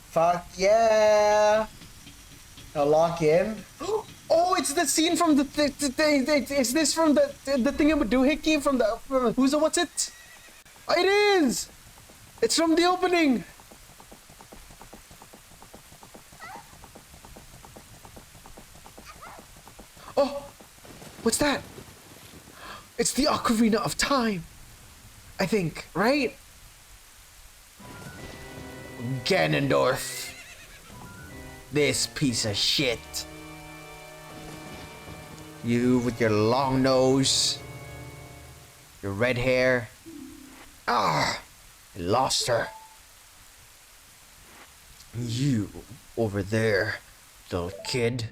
Fuck yeah! Now lock in. Oh, it's the scene from is this from the thing about doohickey from who's the what's it? Oh, it is! It's from the opening! Oh! What's that? It's the Ocarina of Time! I think, right? Ganondorf. This piece of shit. You with your long nose. Your red hair. Ah! I lost her. You over there, little kid.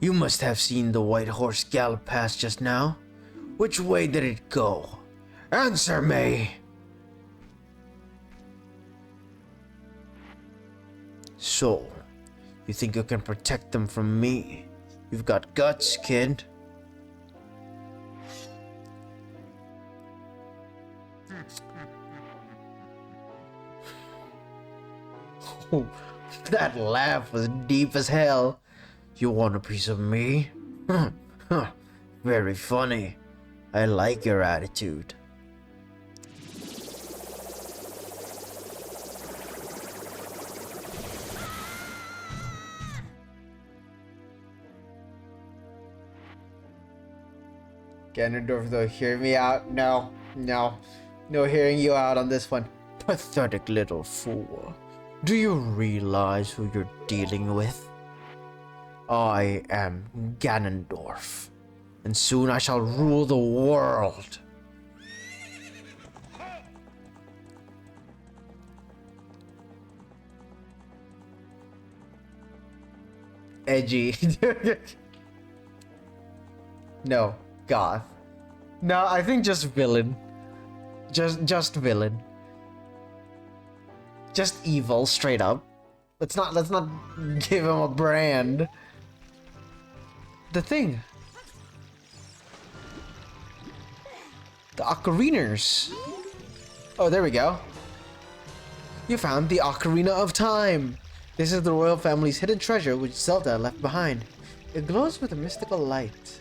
You must have seen the white horse gallop past just now. Which way did it go? Answer me! So, you think you can protect them from me? You've got guts, kid. Oh, that laugh was deep as hell. You want a piece of me? Very funny. I like your attitude. Ganondorf, though, hear me out. No hearing you out on this one. Pathetic little fool. Do you realize who you're dealing with? I am Ganondorf, and soon I shall rule the world. Edgy. No, goth. No, I think just villain. Just villain. Just evil, straight up. Let's not give him a brand. The thing. The ocarinas. Oh, there we go. You found the Ocarina of Time. This is the royal family's hidden treasure which Zelda left behind. It glows with a mystical light.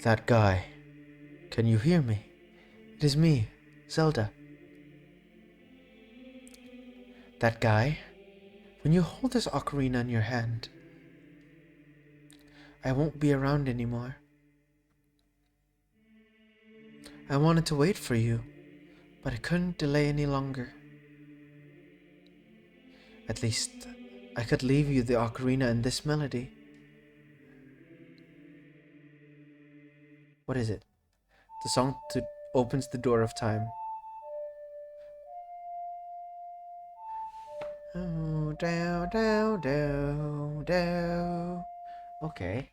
That guy. Can you hear me? It is me, Zelda. That guy. When you hold this ocarina in your hand, I won't be around anymore. I wanted to wait for you, but I couldn't delay any longer. At least, I could leave you the ocarina and this melody. What is it? The song opens the door of time. Oh, down, down, down, down. Okay.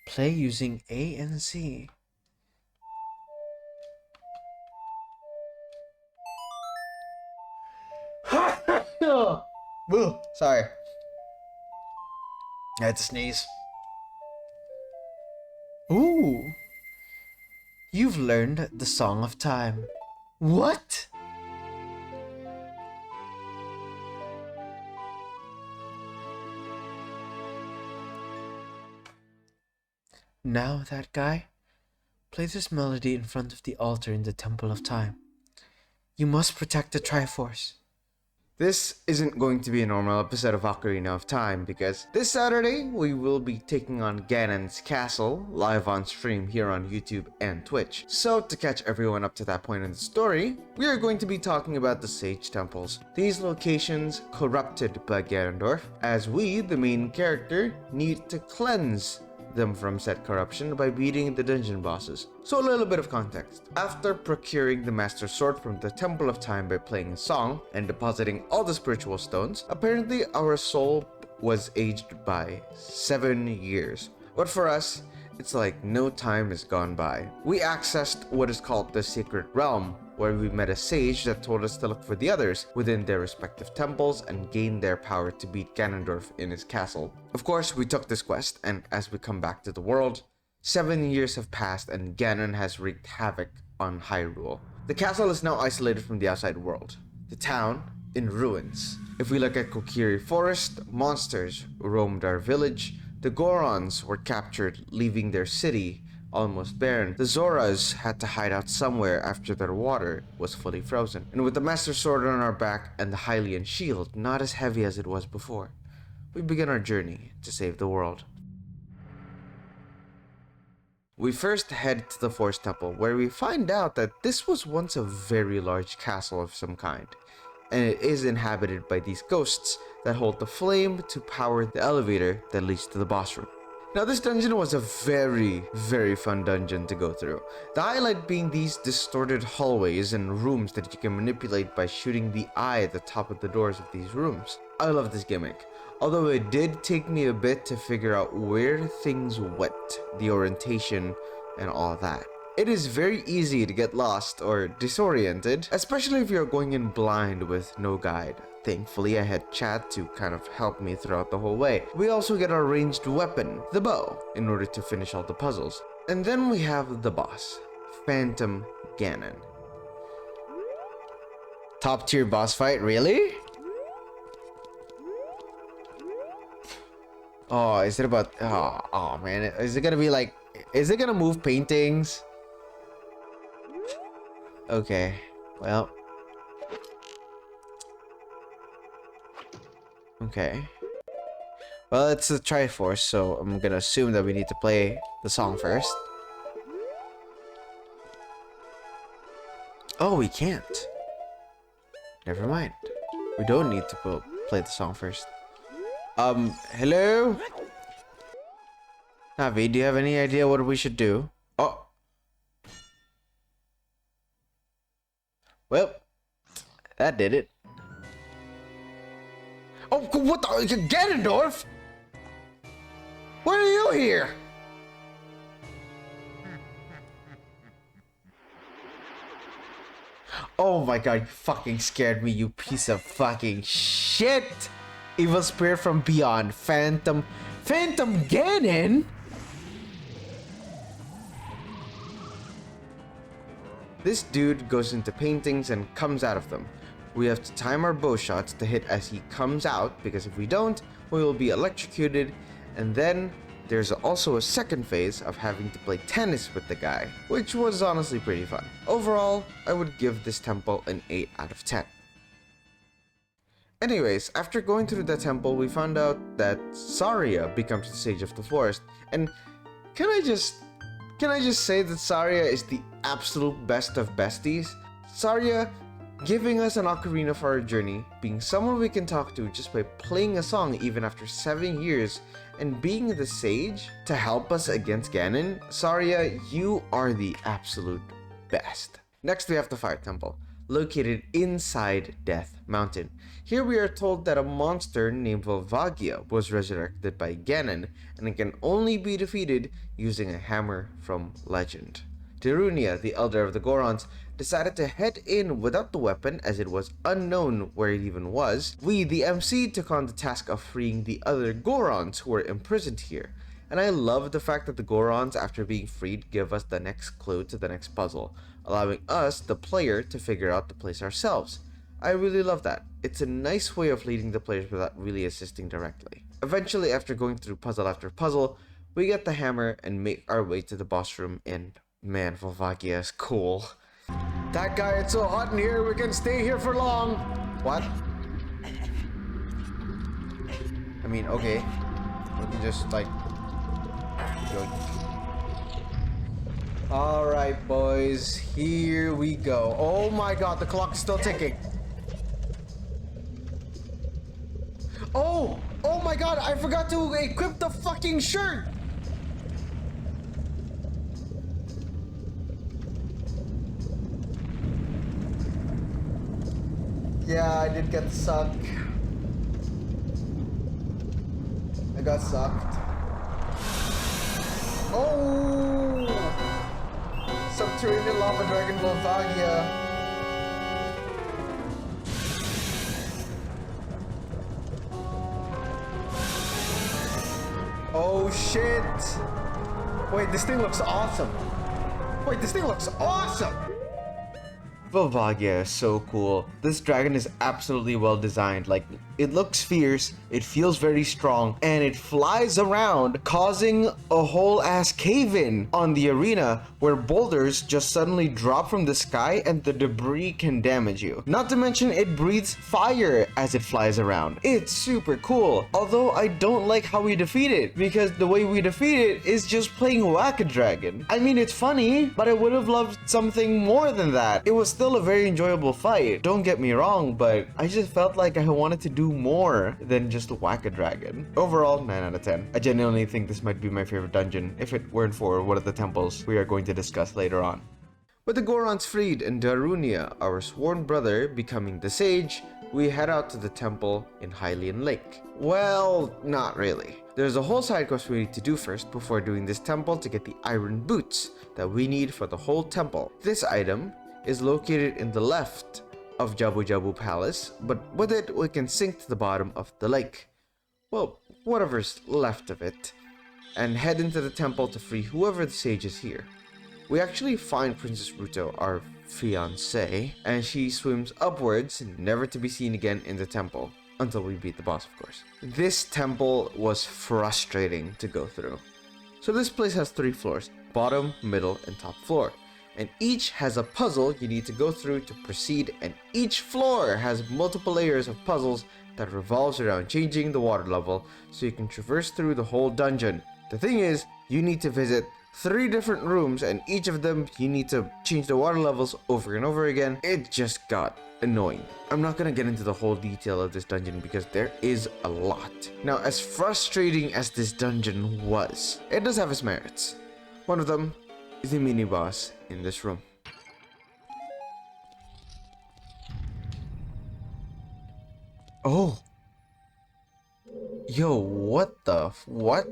Play using A and C. Woo, sorry. I had to sneeze. Ooh. You've learned the Song of Time. What? Now that guy, play this melody in front of the altar in the Temple of Time. You must protect the Triforce. This isn't going to be a normal episode of Ocarina of Time because this Saturday we will be taking on Ganon's castle live on stream here on YouTube and Twitch. So to catch everyone up to that point in the story, we are going to be talking about the Sage Temples. These locations corrupted by Ganondorf, as we, the main character, need to cleanse them from said corruption by beating the dungeon bosses. So a little bit of context. After procuring the Master Sword from the Temple of Time by playing a song and depositing all the spiritual stones, apparently our soul was aged by 7 years. But for us, it's like no time has gone by. We accessed what is called the Sacred Realm, where we met a sage that told us to look for the others within their respective temples and gain their power to beat Ganondorf in his castle. Of course, we took this quest, and as we come back to the world, 7 years have passed and Ganon has wreaked havoc on Hyrule. The castle is now isolated from the outside world. The town, in ruins. If we look at Kokiri Forest, monsters roamed our village. The Gorons were captured, leaving their city almost barren. The Zoras had to hide out somewhere after their water was fully frozen. And with the Master Sword on our back and the Hylian shield not as heavy as it was before, we begin our journey to save the world. We first head to the Forest Temple, where we find out that this was once a very large castle of some kind, and it is inhabited by these ghosts that hold the flame to power the elevator that leads to the boss room. Now, this dungeon was a very fun dungeon to go through. The highlight being these distorted hallways and rooms that you can manipulate by shooting the eye at the top of the doors of these rooms. I love this gimmick, although it did take me a bit to figure out where things went, the orientation, and all that. It is very easy to get lost or disoriented, especially if you're going in blind with no guide. Thankfully, I had chat to kind of help me throughout the whole way. We also get our ranged weapon, the bow, in order to finish all the puzzles. And then we have the boss, Phantom Ganon. Top tier boss fight, really? Oh, is it about... Oh man, is it gonna be like... Is it gonna move paintings? Okay, well... Okay. Well, it's the Triforce, so I'm gonna assume that we need to play the song first. Oh, we can't. Never mind. We don't need to play the song first. Hello? Navi, do you have any idea what we should do? Oh. Well, that did it. Oh, what the? Ganondorf? Why are you here? Oh my god, you fucking scared me, you piece of fucking shit! Evil Spirit from Beyond, Phantom Ganon? This dude goes into paintings and comes out of them. We have to time our bow shots to hit as he comes out, because if we don't, we will be electrocuted. And then there's also a second phase of having to play tennis with the guy, which was honestly pretty fun. Overall, I would give this temple an 8 out of 10. Anyways, after going through the temple, we found out that Saria becomes the sage of the forest. And can I just say that Saria is the absolute best of besties? Saria giving us an ocarina for our journey, being someone we can talk to just by playing a song even after 7 years, and being the sage to help us against Ganon. Saria, you are the absolute best. Next, we have the Fire Temple, located inside Death Mountain. Here we are told that a monster named Volvagia was resurrected by Ganon, and it can only be defeated using a hammer from legend. Darunia, the elder of the Gorons, decided to head in without the weapon as it was unknown where it even was. We, the MC, took on the task of freeing the other Gorons who were imprisoned here. And I love the fact that the Gorons, after being freed, give us the next clue to the next puzzle, allowing us, the player, to figure out the place ourselves. I really love that. It's a nice way of leading the players without really assisting directly. Eventually, after going through puzzle after puzzle, we get the hammer and make our way to the boss room, and man, Volvagia is cool. That guy, it's so hot in here, we can stay here for long. What? I mean, okay. We can just, like... Alright, boys. Here we go. Oh my god, the clock is still ticking. Oh! Oh my god, I forgot to equip the fucking shirt! Yeah, I did get sucked. I got sucked. Oh! Subterranean Lava Dragon Volvagia. Oh shit! Wait, this thing looks awesome. Wait, this thing looks awesome! Volvagia is so cool. This dragon is absolutely well designed. Like, it looks fierce, it feels very strong, and it flies around, causing a whole ass cave-in on the arena where boulders just suddenly drop from the sky and the debris can damage you. Not to mention it breathes fire as it flies around. It's super cool. Although I don't like how we defeat it, because the way we defeat it is just playing Whack-A-Dragon. I mean, it's funny, but I would have loved something more than that. It was still a very enjoyable fight, don't get me wrong, but I just felt like I wanted to do more than just Whack-A-Dragon. Overall, 9 out of 10. I genuinely think this might be my favorite dungeon if it weren't for one of the temples we are going to discuss later on. With the Gorons freed and Darunia, our sworn brother, becoming the sage, we head out to the temple in Hylian Lake. Well, not really. There's a whole side quest we need to do first before doing this temple to get the iron boots that we need for the whole temple. This item is located in the left of Jabu Jabu Palace, but with it we can sink to the bottom of the lake. Well, whatever's left of it, and head into the temple to free whoever the sage is here. We actually find Princess Ruto, our fiancée, and she swims upwards, never to be seen again in the temple, until we beat the boss, of course. This temple was frustrating to go through. So this place has 3 floors, bottom, middle, and top floor. And each has a puzzle you need to go through to proceed, and each floor has multiple layers of puzzles that revolves around changing the water level so you can traverse through the whole dungeon. The thing is, you need to visit 3 different rooms, and each of them you need to change the water levels over and over again. It just got annoying. I'm not gonna get into the whole detail of this dungeon because there is a lot. Now, as frustrating as this dungeon was, it does have its merits. One of them is the mini boss in this room. Oh. Yo, what the what?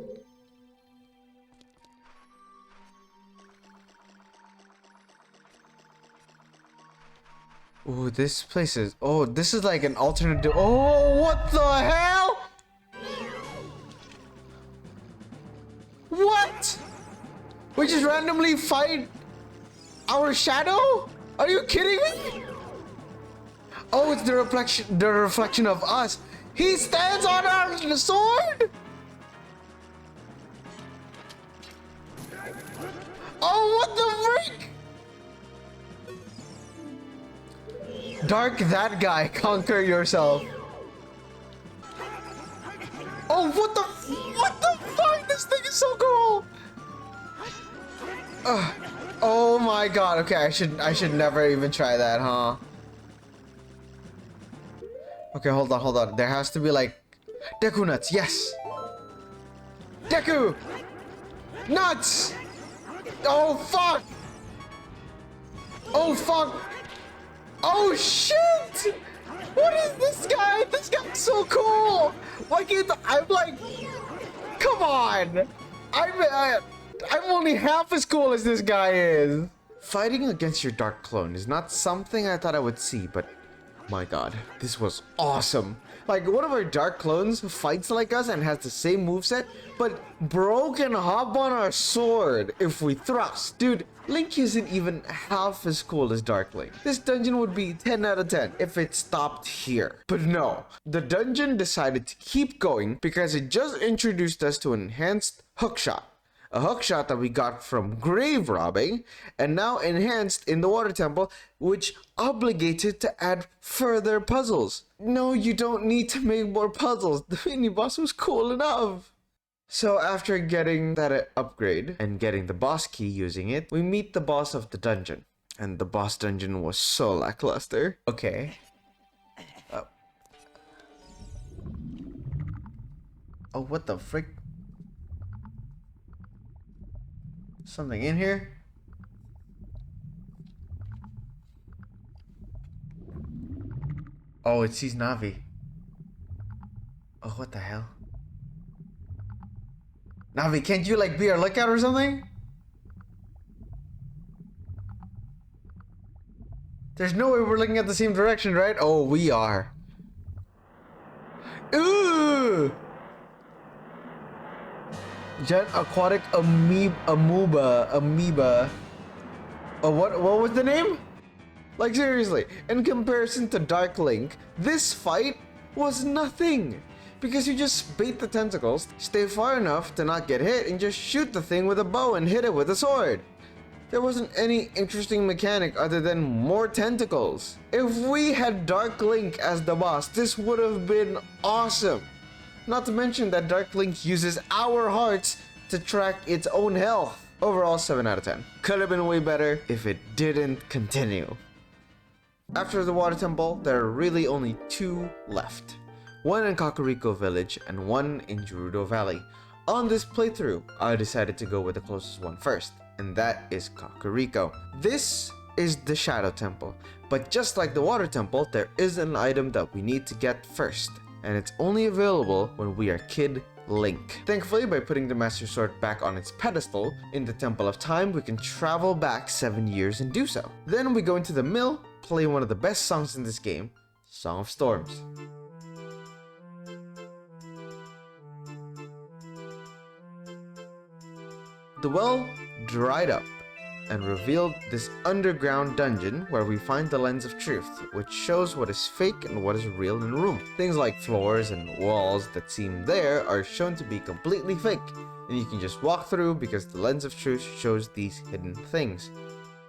Oh, this place is... Oh, this is like an alternate... Oh, what the hell? What? We just randomly fight our shadow? Are you kidding me? Oh, it's the reflection of us. He stands on our sword? Oh, what the freak? Dark that guy, conquer yourself. Oh, what the fuck? This thing is so cool. Oh my god. Okay, I should never even try that, huh? Okay, hold on. There has to be like Deku nuts. Yes. Deku nuts. Oh fuck. Oh fuck. Oh shit. What is this guy? This guy's so cool. Why can't I'm like, come on. I'm only half as cool as this guy is. Fighting against your dark clone is not something I thought I would see, but my god, this was awesome. Like, one of our dark clones fights like us and has the same moveset, but bro can hop on our sword if we thrust. Dude, Link isn't even half as cool as Dark Link. This dungeon would be 10 out of 10 if it stopped here. But no, the dungeon decided to keep going because it just introduced us to an enhanced hookshot. A hookshot that we got from grave robbing, and now enhanced in the water temple, which obligated to add further puzzles. No, you don't need to make more puzzles. The mini boss was cool enough. So after getting that upgrade and getting the boss key using it, we meet the boss of the dungeon. And the boss dungeon was so lackluster. Okay. Oh, what the frick? Something in here? Oh, it sees Navi. Oh, what the hell? Navi, can't you like be our lookout or something? There's no way we're looking at the same direction, right? Oh, we are. Ooh! Jet aquatic amoeba. What was the name? Like seriously, in comparison to Dark Link, this fight was nothing. Because you just bait the tentacles, stay far enough to not get hit, and just shoot the thing with a bow and hit it with a sword. There wasn't any interesting mechanic other than more tentacles. If we had Dark Link as the boss, this would have been awesome. Not to mention that Dark Link uses our hearts to track its own health. Overall, 7 out of 10. Could have been way better if it didn't continue. After the water temple, there are really only 2 left. One in Kakariko Village and one in Gerudo Valley. On this playthrough, I decided to go with the closest one first, and that is Kakariko. This is the Shadow Temple, but just like the Water Temple, there is an item that we need to get first, and it's only available when we are Kid Link. Thankfully, by putting the Master Sword back on its pedestal in the Temple of Time, we can travel back 7 years and do so. Then we go into the mill, play one of the best songs in this game, Song of Storms. The well dried up and revealed this underground dungeon where we find the lens of truth, which shows what is fake and what is real in a room. Things like floors and walls that seem there are shown to be completely fake, and you can just walk through because the lens of truth shows these hidden things.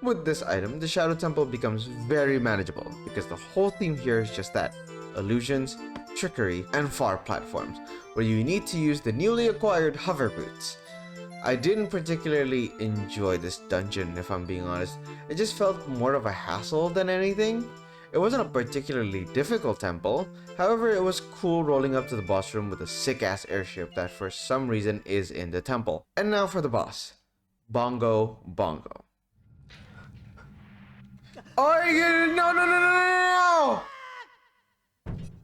With this item, the Shadow Temple becomes very manageable because the whole theme here is just that: illusions, trickery, and far platforms, where you need to use the newly acquired hover boots. I didn't particularly enjoy this dungeon, if I'm being honest. It just felt more of a hassle than anything. It wasn't a particularly difficult temple, however it was cool rolling up to the boss room with a sick-ass airship that for some reason is in the temple. And now for the boss. Bongo Bongo. Oh, no!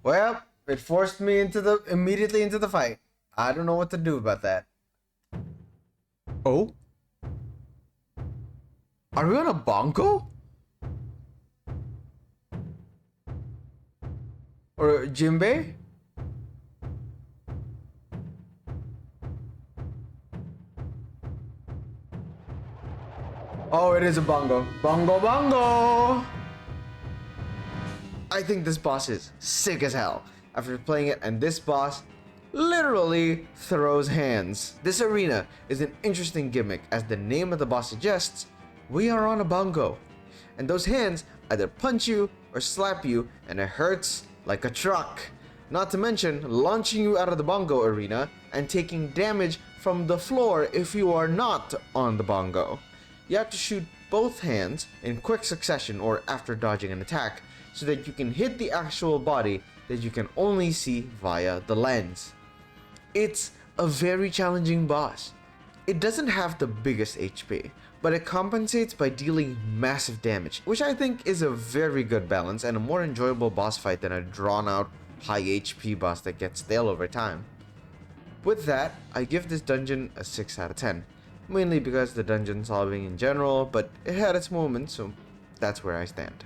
Well, it forced me immediately into the fight. I don't know what to do about that. Oh? Are we on a bongo? Or Jimbei? Oh, it is a bongo. Bongo bongo! I think this boss is sick as hell after playing it, and this boss literally throws hands. This arena is an interesting gimmick, as the name of the boss suggests. We are on a bongo, and those hands either punch you or slap you, and it hurts like a truck. Not to mention launching you out of the bongo arena and taking damage from the floor if you are not on the bongo. You have to shoot both hands in quick succession or after dodging an attack, so that you can hit the actual body that you can only see via the lens. It's a very challenging boss. It doesn't have the biggest HP, but it compensates by dealing massive damage, which I think is a very good balance and a more enjoyable boss fight than a drawn-out high HP boss that gets stale over time. With that, I give this dungeon a 6 out of 10, mainly because the dungeon solving in general, but it had its moments, so that's where I stand.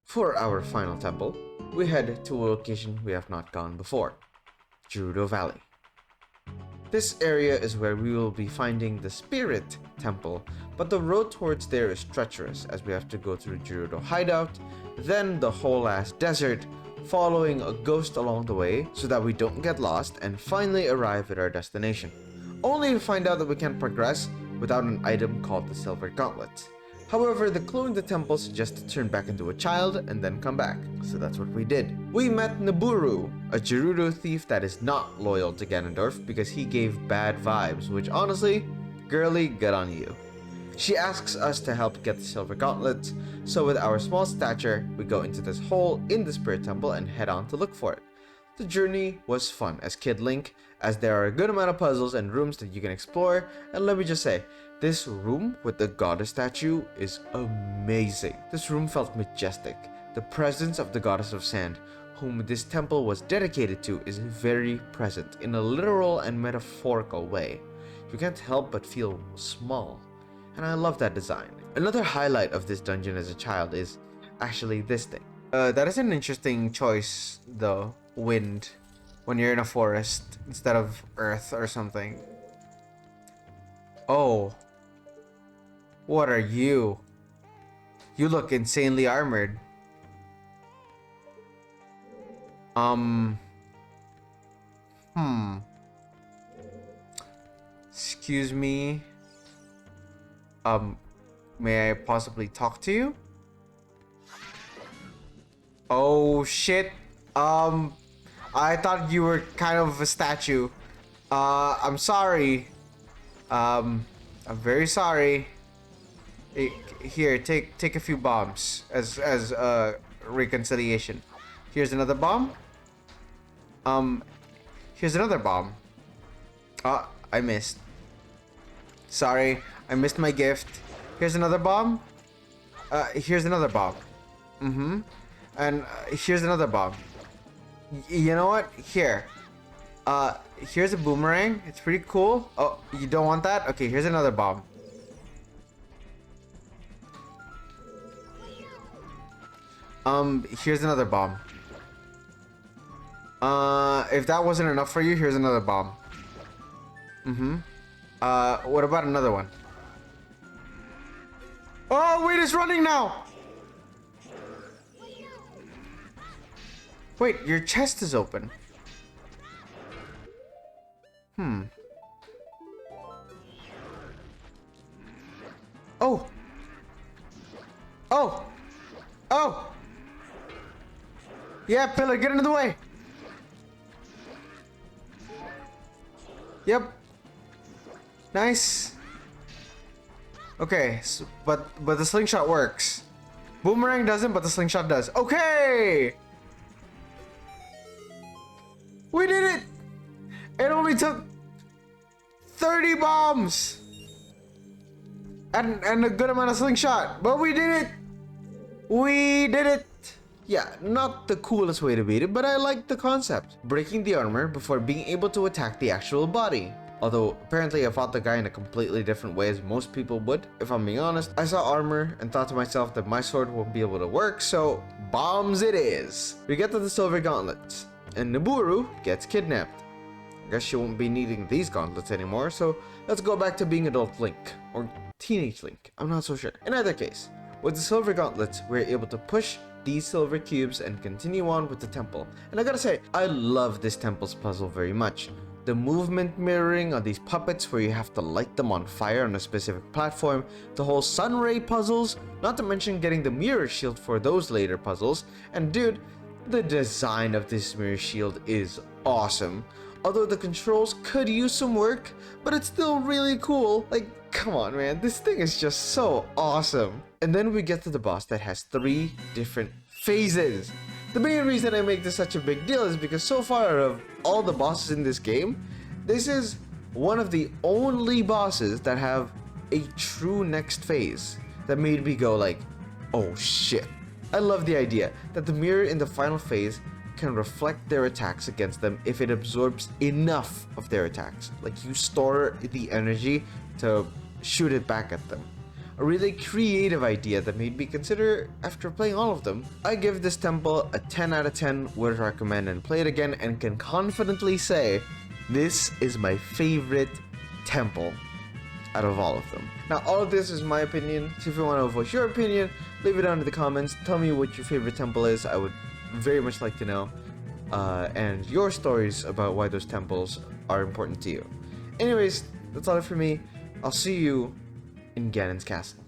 For our final temple, we head to a location we have not gone before, Gerudo Valley. This area is where we will be finding the Spirit Temple, but the road towards there is treacherous as we have to go through Gerudo Hideout, then the whole ass desert, following a ghost along the way so that we don't get lost, and finally arrive at our destination, only to find out that we can't progress without an item called the Silver Gauntlet. However, the clue in the temple suggests to turn back into a child and then come back, so that's what we did. We met Naburu, a Gerudo thief that is not loyal to Ganondorf because he gave bad vibes, which honestly, girly, good on you. She asks us to help get the Silver Gauntlet, so with our small stature, we go into this hole in the Spirit Temple and head on to look for it. The journey was fun as Kid Link, as there are a good amount of puzzles and rooms that you can explore, and let me just say, this room with the goddess statue is amazing. This room felt majestic. The presence of the goddess of sand, whom this temple was dedicated to, is very present in a literal and metaphorical way. You can't help but feel small, and I love that design. Another highlight of this dungeon as a child is actually this thing. That is an interesting choice though, wind. when you're in a forest instead of earth or something. Oh, what are you? You look insanely armored. Hmm. Excuse me. May I possibly talk to you? Oh shit. I thought you were kind of a statue. I'm sorry. I'm very sorry. Here, take a few bombs as reconciliation. Here's another bomb. Here's another bomb. I missed. Sorry, I missed my gift. Here's another bomb. Here's another bomb. And here's another bomb. You know what? Here. Here's a boomerang. It's pretty cool. Oh, you don't want that? Okay, here's another bomb. Here's another bomb. If that wasn't enough for you, here's another bomb. What about another one? Oh, wait, it's running now! Wait, your chest is open. Oh! Oh! Oh! Yeah, Pillar, get into the way! Yep. Nice. Okay, so, but the slingshot works. Boomerang doesn't, but the slingshot does. Okay! We did it! It only took 30 bombs! And a good amount of slingshot. But we did it! We did it! Yeah, not the coolest way to beat it, but I like the concept. Breaking the armor before being able to attack the actual body. Although, apparently I fought the guy in a completely different way as most people would. If I'm being honest, I saw armor and thought to myself that my sword won't be able to work, so bombs it is. We get to the silver gauntlets, and Nabooru gets kidnapped. I guess she won't be needing these gauntlets anymore, so let's go back to being adult Link. Or teenage Link, I'm not so sure. In either case, with the silver gauntlets, we're able to push these silver cubes and continue on with the temple. And I gotta say, I love this temple's puzzle very much. The movement mirroring on these puppets where you have to light them on fire on a specific platform, the whole sun ray puzzles, not to mention getting the mirror shield for those later puzzles, and dude, the design of this mirror shield is awesome. Although the controls could use some work, but it's still really cool. Like, come on man, this thing is just so awesome. And then we get to the boss that has 3 different phases. The main reason I make this such a big deal is because so far of all the bosses in this game, this is one of the only bosses that have a true next phase that made me go like, oh shit. I love the idea that the mirror in the final phase can reflect their attacks against them if it absorbs enough of their attacks. Like you store the energy to shoot it back at them. A really creative idea that made me consider after playing all of them. I give this temple a 10 out of 10, would recommend and play it again, and can confidently say this is my favorite temple out of all of them. Now all of this is my opinion, so if you want to voice your opinion, leave it down in the comments, tell me what your favorite temple is, I would very much like to know, and your stories about why those temples are important to you. Anyways, that's all for me. I'll see you in Ganon's castle.